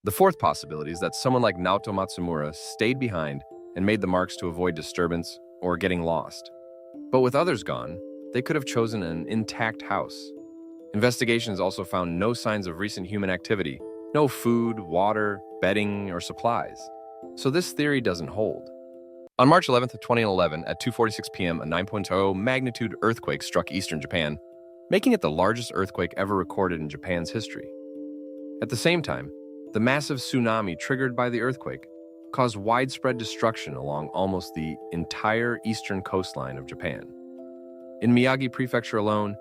The fourth possibility is that someone like Naoto Matsumura stayed behind and made the marks to avoid disturbance or getting lost. But with others gone, they could have chosen an intact house. Investigations also found no signs of recent human activity, no food, water, bedding, or supplies. So this theory doesn't hold. On March 11th of 2011 at 2:46 p.m., a 9.0 magnitude earthquake struck eastern Japan, making it the largest earthquake ever recorded in Japan's history. At the same time, the massive tsunami triggered by the earthquake caused widespread destruction along almost the entire eastern coastline of Japan. In Miyagi Prefecture alone,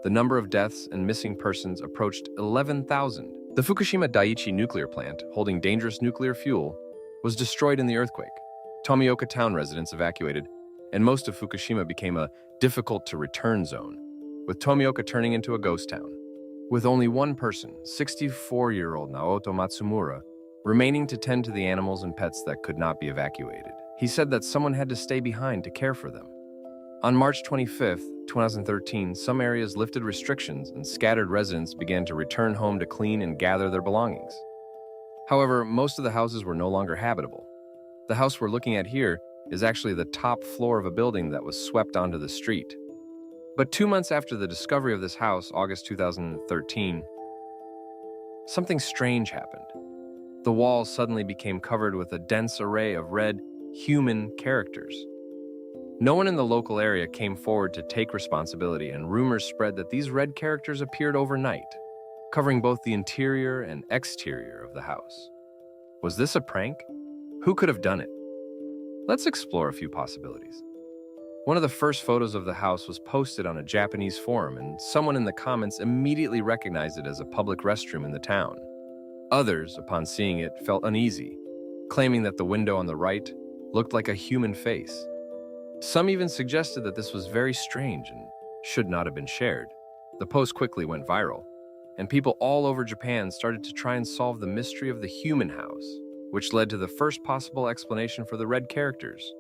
the number of deaths and missing persons approached 11,000. The Fukushima Daiichi nuclear plant, holding dangerous nuclear fuel, was destroyed in the earthquake. Tomioka town residents evacuated, and most of Fukushima became a difficult-to-return zone, with Tomioka turning into a ghost town. With only one person, 64-year-old Naoto Matsumura, remaining to tend to the animals and pets that could not be evacuated. He said that someone had to stay behind to care for them. On March 25, 2013, some areas lifted restrictions and scattered residents began to return home to clean and gather their belongings. However, most of the houses were no longer habitable. The house we're looking at here is actually the top floor of a building that was swept onto the street. But 2 months after the discovery of this house, August 2013, something strange happened. The walls suddenly became covered with a dense array of red, human characters. No one in the local area came forward to take responsibility, and rumors spread that these red characters appeared overnight, covering both the interior and exterior of the house. Was this a prank? Who could have done it? Let's explore a few possibilities. One of the first photos of the house was posted on a Japanese forum, and someone in the comments immediately recognized it as a public restroom in the town. Others, upon seeing it, felt uneasy, claiming that the window on the right looked like a human face. Some even suggested that this was very strange and should not have been shared. The post quickly went viral, and people all over Japan started to try and solve the mystery of the human house, which led to the first possible explanation for the red characters.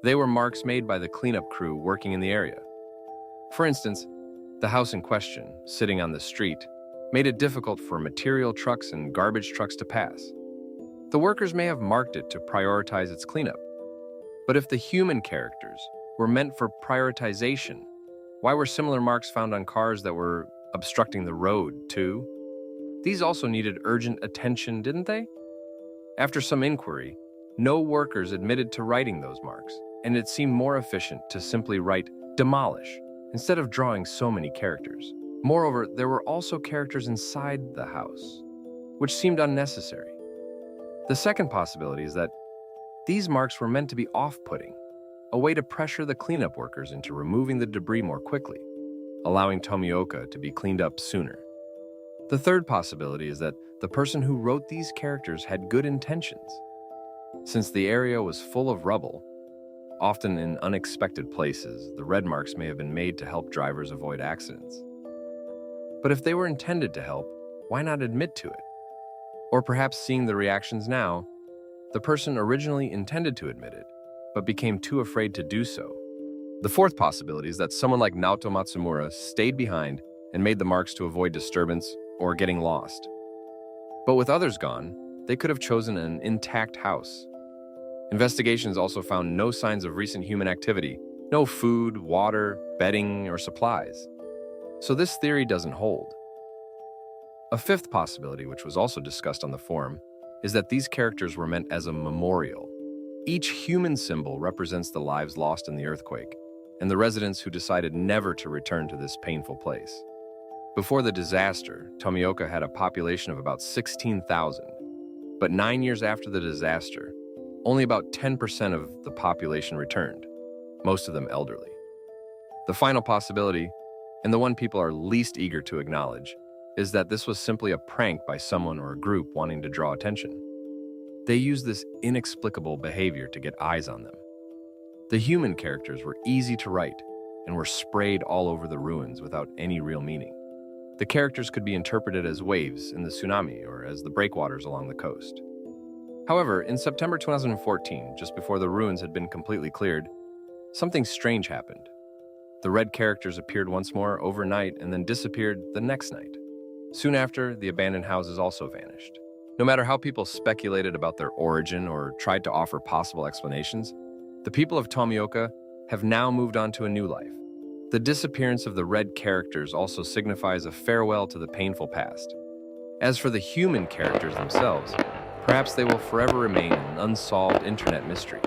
They were marks made by the cleanup crew working in the area. For instance, the house in question, sitting on the street, made it difficult for material trucks and garbage trucks to pass. The workers may have marked it to prioritize its cleanup. But if the human characters were meant for prioritization, why were similar marks found on cars that were obstructing the road, too? These also needed urgent attention, didn't they? After some inquiry, no workers admitted to writing those marks, and it seemed more efficient to simply write "demolish" instead of drawing so many characters. Moreover, there were also characters inside the house, which seemed unnecessary. The second possibility is that these marks were meant to be off-putting, a way to pressure the cleanup workers into removing the debris more quickly, allowing Tomioka to be cleaned up sooner. The third possibility is that the person who wrote these characters had good intentions. Since the area was full of rubble, often in unexpected places, the red marks may have been made to help drivers avoid accidents. But if they were intended to help, why not admit to it? Or perhaps seeing the reactions now, the person originally intended to admit it, but became too afraid to do so. The fourth possibility is that someone like Naoto Matsumura stayed behind and made the marks to avoid disturbance or getting lost. But with others gone, they could have chosen an intact house. Investigations also found no signs of recent human activity, no food, water, bedding, or supplies. So this theory doesn't hold. A fifth possibility, which was also discussed on the forum, is that these characters were meant as a memorial. Each human symbol represents the lives lost in the earthquake, and the residents who decided never to return to this painful place. Before the disaster, Tomioka had a population of about 16,000, but 9 years after the disaster, only about 10% of the population returned, most of them elderly. The final possibility, and the one people are least eager to acknowledge, is that this was simply a prank by someone or a group wanting to draw attention. They used this inexplicable behavior to get eyes on them. The human characters were easy to write and were sprayed all over the ruins without any real meaning. The characters could be interpreted as waves in the tsunami or as the breakwaters along the coast. However, in September 2014, just before the ruins had been completely cleared, something strange happened. The red characters appeared once more overnight and then disappeared the next night. Soon after, the abandoned houses also vanished. No matter how people speculated about their origin or tried to offer possible explanations, the people of Tomioka have now moved on to a new life. The disappearance of the red characters also signifies a farewell to the painful past. As for the human characters themselves, perhaps they will forever remain an unsolved internet mystery.